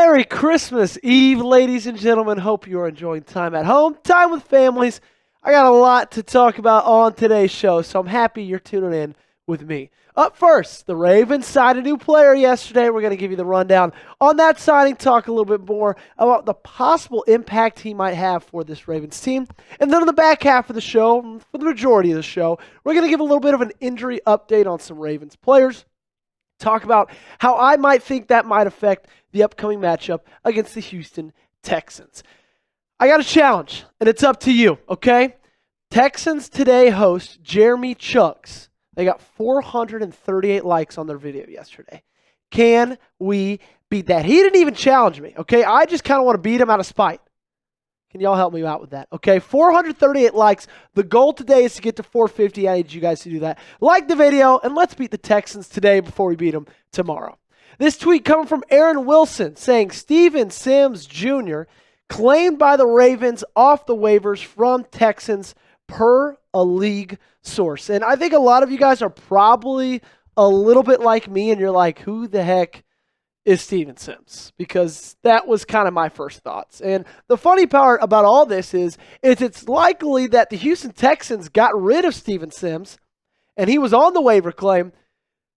Merry Christmas Eve, ladies and gentlemen. Hope you are enjoying time at home, time with families. I got a lot to talk about on today's show, so I'm happy you're tuning in with me. Up first, the Ravens signed a new player yesterday. We're going to give you the rundown on that signing, talk a little bit more about the possible impact he might have for this Ravens team. And then on the back half of the show, for the majority of the show, we're going to give a little bit of an injury update on some Ravens players. Talk about how I might think that might affect the upcoming matchup against the Houston Texans. I got a challenge, and it's up to you, okay? Texans today host Jeremy Chucks. They got 438 likes on their video yesterday. Can we beat that? He didn't even challenge me, okay? I just kind of want to beat him out of spite. Can y'all help me out with that? Okay, 438 likes. The goal today is to get to 450. I need you guys to do that. Like the video, and let's beat the Texans today before we beat them tomorrow. This tweet coming from Aaron Wilson saying Steven Sims Jr. claimed by the Ravens off the waivers from Texans per a league source. And I think a lot of you guys are probably a little bit like me, and you're like, who the heck is Steven Sims? Because that was kind of my first thoughts. And the funny part about all this is it's likely that the Houston Texans got rid of Steven Sims, and he was on the waiver claim,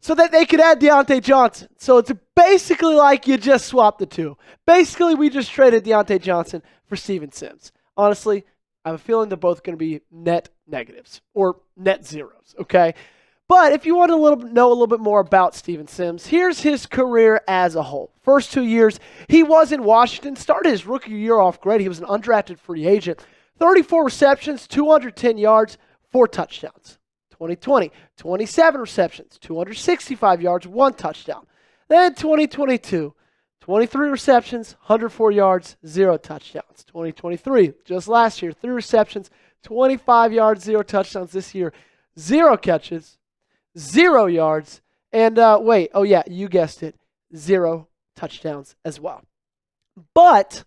so that they could add Deontay Johnson. So it's basically like you just swapped the two. Basically, we just traded Deontay Johnson for Steven Sims. Honestly, I have a feeling they're both going to be net negatives or net zeros, okay? But if you want to know a little bit more about Steven Sims, here's his career as a whole. First 2 years, he was in Washington, started his rookie year off great. He was an undrafted free agent. 34 receptions, 210 yards, 4 touchdowns. 2020, 27 receptions, 265 yards, 1 touchdown. Then 2022, 23 receptions, 104 yards, 0 touchdowns. 2023, just last year, 3 receptions, 25 yards, 0 touchdowns. This year, 0 catches, 0 yards, and you guessed it, 0 touchdowns as well. But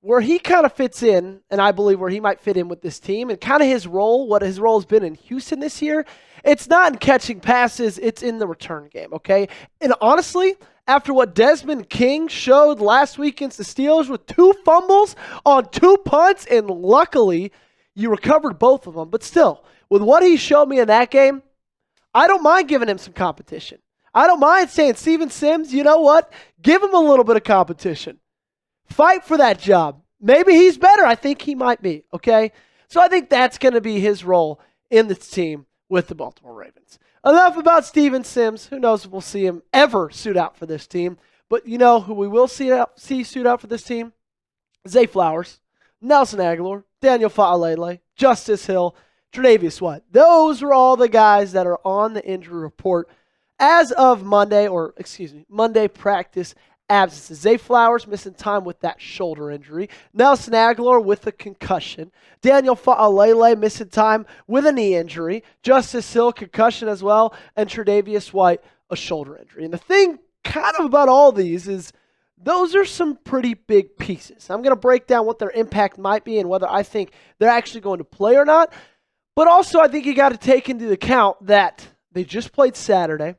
where he kind of fits in, and I believe where he might fit in with this team, and kind of his role, what his role has been in Houston this year, it's not in catching passes, it's in the return game, okay? And honestly, after what Desmond King showed last week against the Steelers with 2 fumbles on 2 punts, and luckily you recovered both of them, but still, with what he showed me in that game, I don't mind giving him some competition. I don't mind saying, Steven Sims, you know what? Give him a little bit of competition. Fight for that job. Maybe he's better. I think he might be, okay? So I think that's going to be his role in this team with the Baltimore Ravens. Enough about Steven Sims. Who knows if we'll see him ever suit out for this team. But you know who we will see suit out for this team? Zay Flowers, Nelson Agholor, Daniel Faalele, Justice Hill, Tre'Davious White. Those are all the guys that are on the injury report as of Monday practice absences. Zay Flowers missing time with that shoulder injury. Nelson Agholor with a concussion. Daniel Faalele missing time with a knee injury. Justice Hill, concussion as well. And Tre'Davious White, a shoulder injury. And the thing kind of about all these is those are some pretty big pieces. I'm going to break down what their impact might be and whether I think they're actually going to play or not. But also I think you got to take into account that they just played Saturday.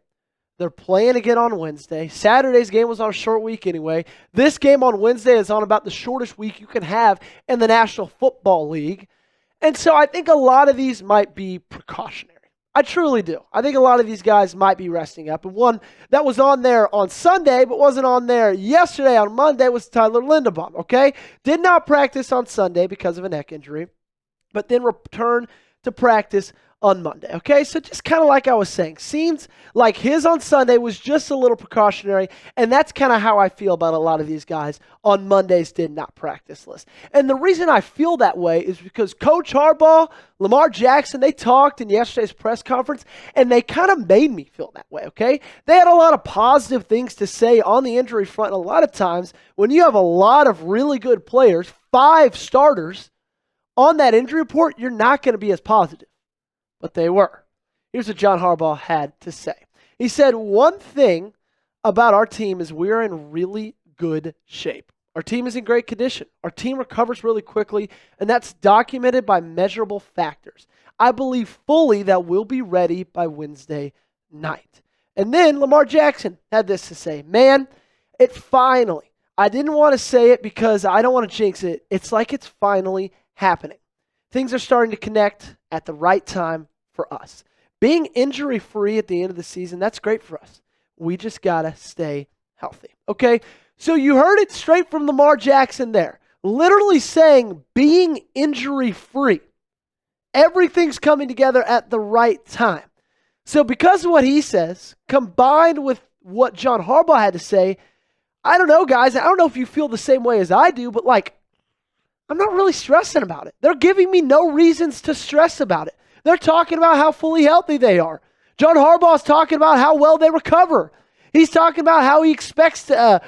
They're playing again on Wednesday. Saturday's game was on a short week anyway. This game on Wednesday is on about the shortest week you can have in the National Football League. And so I think a lot of these might be precautionary. I truly do. I think a lot of these guys might be resting up. And one that was on there on Sunday but wasn't on there yesterday on Monday was Tyler Linderbaum, okay? Did not practice on Sunday because of a neck injury, but then returned to practice on Monday, okay? So just kind of like I was saying, seems like his on Sunday was just a little precautionary, and that's kind of how I feel about a lot of these guys on Monday's did not practice list. And the reason I feel that way is because Coach Harbaugh, Lamar Jackson, they talked in yesterday's press conference, and they kind of made me feel that way, okay? They had a lot of positive things to say on the injury front, and a lot of times when you have a lot of really good players, 5 starters on that injury report, you're not going to be as positive. But they were. Here's what John Harbaugh had to say. He said, one thing about our team is we're in really good shape. Our team is in great condition. Our team recovers really quickly, and that's documented by measurable factors. I believe fully that we'll be ready by Wednesday night. And then Lamar Jackson had this to say, man, it finally, I didn't want to say it because I don't want to jinx it. It's like it's finally happening. Things are starting to connect at the right time for us. Being injury-free at the end of the season, that's great for us. We just got to stay healthy, okay? So you heard it straight from Lamar Jackson there, literally saying being injury-free. Everything's coming together at the right time. So because of what he says, combined with what John Harbaugh had to say, I don't know, guys. I don't know if you feel the same way as I do, but I'm not really stressing about it. They're giving me no reasons to stress about it. They're talking about how fully healthy they are. John Harbaugh's talking about how well they recover. He's talking about how he expects to,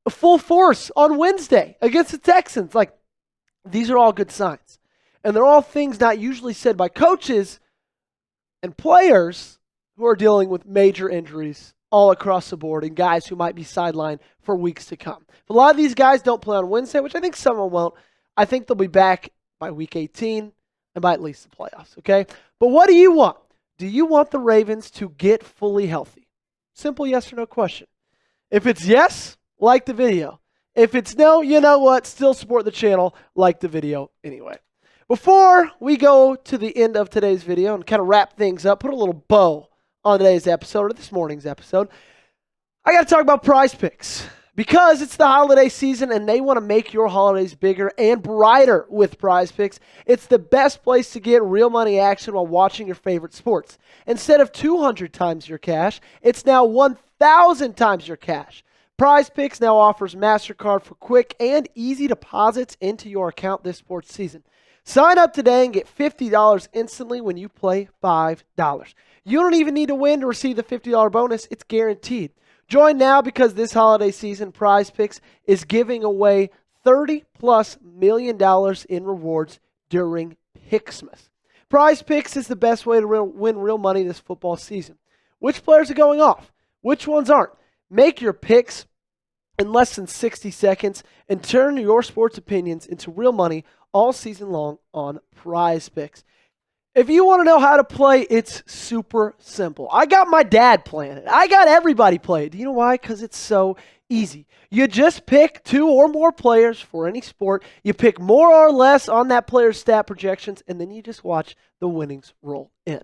full force on Wednesday against the Texans. These are all good signs. And they're all things not usually said by coaches and players who are dealing with major injuries all across the board and guys who might be sidelined for weeks to come. A lot of these guys don't play on Wednesday, which I think some of them won't. I think they'll be back by week 18 and by at least the playoffs, okay? But what do you want? Do you want the Ravens to get fully healthy? Simple yes or no question. If it's yes, like the video. If it's no, you know what? Still support the channel, like the video anyway. Before we go to the end of today's video and kind of wrap things up, put a little bow on today's episode, or this morning's episode, I got to talk about PrizePicks. Because it's the holiday season and they want to make your holidays bigger and brighter with PrizePicks, it's the best place to get real money action while watching your favorite sports. Instead of 200 times your cash, it's now 1,000 times your cash. PrizePicks now offers MasterCard for quick and easy deposits into your account this sports season. Sign up today and get $50 instantly when you play $5. You don't even need to win to receive the $50 bonus. It's guaranteed. Join now because this holiday season, PrizePicks is giving away $30+ million in rewards during Picksmas. PrizePicks is the best way to win real money this football season. Which players are going off? Which ones aren't? Make your picks in less than 60 seconds and turn your sports opinions into real money all season long on PrizePicks. If you want to know how to play, it's super simple. I got my dad playing it. I got everybody playing it. Do you know why? Because it's so easy. You just pick 2 or more players for any sport. You pick more or less on that player's stat projections, and then you just watch the winnings roll in.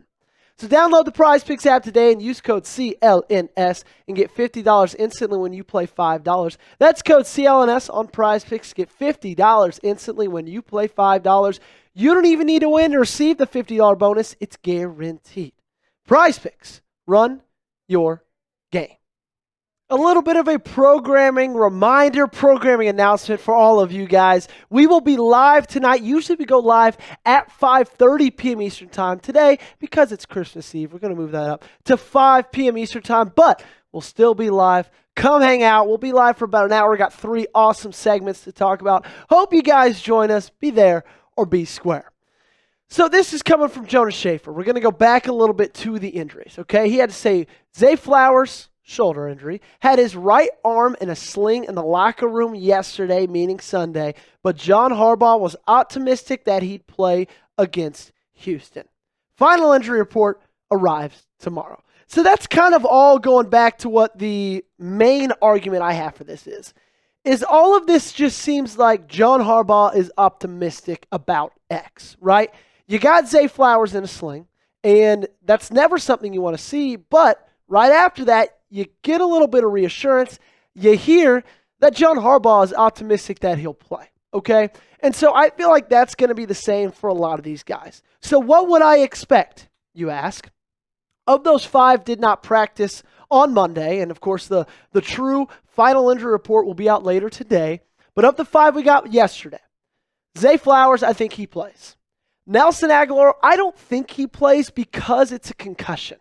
So download the PrizePicks app today and use code CLNS and get $50 instantly when you play $5. That's code CLNS on PrizePicks. Get $50 instantly when you play $5. You don't even need to win to receive the $50 bonus. It's guaranteed. PrizePicks. Run your game. A little bit of a programming announcement for all of you guys. We will be live tonight. Usually we go live at 5:30 p.m. Eastern Time. Today, because it's Christmas Eve, we're going to move that up to 5 p.m. Eastern Time, but we'll still be live. Come hang out. We'll be live for about an hour. We got 3 awesome segments to talk about. Hope you guys join us. Be there or be square. So this is coming from Jonas Schaefer. We're going to go back a little bit to the injuries, okay? He had to say Zay Flowers, shoulder injury, had his right arm in a sling in the locker room yesterday, meaning Sunday, but John Harbaugh was optimistic that he'd play against Houston. Final injury report arrives tomorrow. So that's kind of all going back to what the main argument I have for this is all of this just seems like John Harbaugh is optimistic about X, right? You got Zay Flowers in a sling, and that's never something you want to see, but right after that, you get a little bit of reassurance. You hear that John Harbaugh is optimistic that he'll play, okay? And so I feel like that's going to be the same for a lot of these guys. So what would I expect, you ask? Of those 5 did not practice on Monday, and of course the true final injury report will be out later today, but of the 5 we got yesterday, Zay Flowers, I think he plays. Nelson Agholor, I don't think he plays because it's a concussion.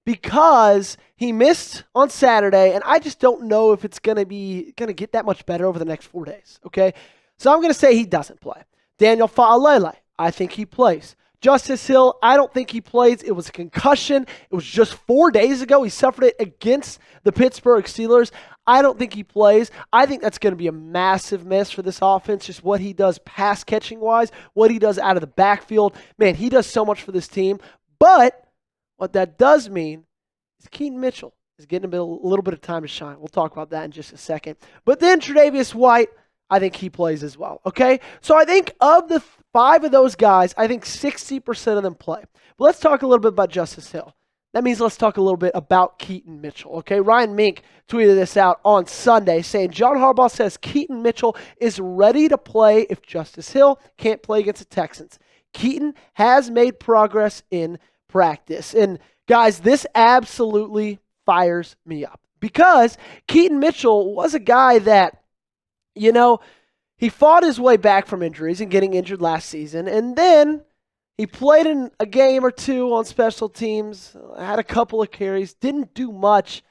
Because he missed on Saturday, and I just don't know if it's going to get that much better over the next 4 days, okay? So I'm going to say he doesn't play. Daniel Faalele, I think he plays. Justice Hill, I don't think he plays. It was a concussion. It was just 4 days ago. He suffered it against the Pittsburgh Steelers. I don't think he plays. I think that's going to be a massive miss for this offense, just what he does pass catching-wise, what he does out of the backfield. Man, he does so much for this team. But what that does mean is Keaton Mitchell is getting a little bit of time to shine. We'll talk about that in just a second. But then Tre'Davious White, I think he plays as well, okay? So I think of the 5 of those guys, I think 60% of them play. But let's talk a little bit about Justice Hill. That means let's talk a little bit about Keaton Mitchell, okay? Ryan Mink tweeted this out on Sunday saying, John Harbaugh says Keaton Mitchell is ready to play if Justice Hill can't play against the Texans. Keaton has made progress in practice. And guys, this absolutely fires me up because Keaton Mitchell was a guy that, you know, he fought his way back from injuries and getting injured last season, and then he played in a game or two on special teams, had a couple of carries, didn't do much,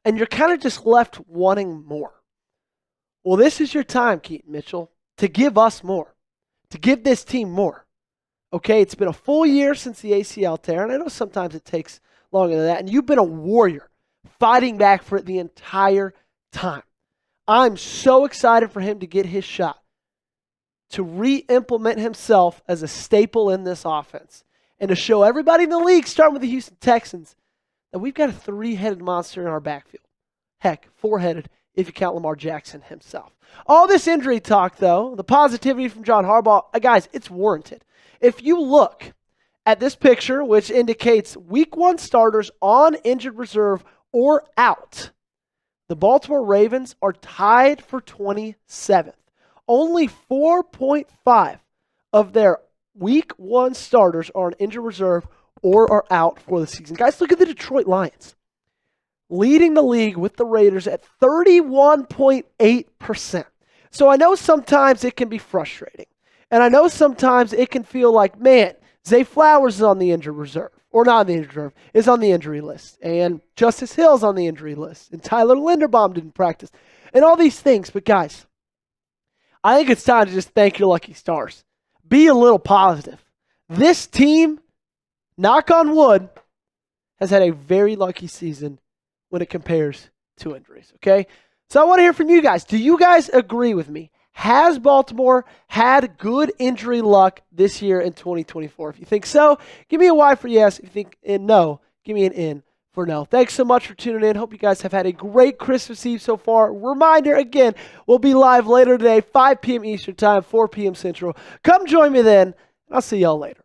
and you're kind of just left wanting more. Well, this is your time, Keaton Mitchell, to give us more, to give this team more. Okay, it's been a full year since the ACL tear, and I know sometimes it takes longer than that, and you've been a warrior fighting back for it the entire time. I'm so excited for him to get his shot, to re-implement himself as a staple in this offense, and to show everybody in the league, starting with the Houston Texans, that we've got a 3-headed monster in our backfield. Heck, 4-headed if you count Lamar Jackson himself. All this injury talk, though, the positivity from John Harbaugh, guys, it's warranted. If you look at this picture, which indicates Week 1 starters on injured reserve or out, the Baltimore Ravens are tied for 27th. Only 4.5 of their Week 1 starters are on injured reserve or are out for the season. Guys, look at the Detroit Lions, leading the league with the Raiders at 31.8%. So I know sometimes it can be frustrating. And I know sometimes it can feel like, man, Zay Flowers is on the injured reserve. Or not on the injured reserve, is on the injury list. And Justice Hill's on the injury list. And Tyler Linderbaum didn't practice. And all these things. But guys, I think it's time to just thank your lucky stars. Be a little positive. This team, knock on wood, has had a very lucky season when it compares to injuries. Okay? So I want to hear from you guys. Do you guys agree with me? Has Baltimore had good injury luck this year in 2024? If you think so, give me a Y for yes. If you think no, give me an N for no. Thanks so much for tuning in. Hope you guys have had a great Christmas Eve so far. Reminder, again, we'll be live later today, 5 p.m. Eastern Time, 4 p.m. Central. Come join me then. I'll see y'all later.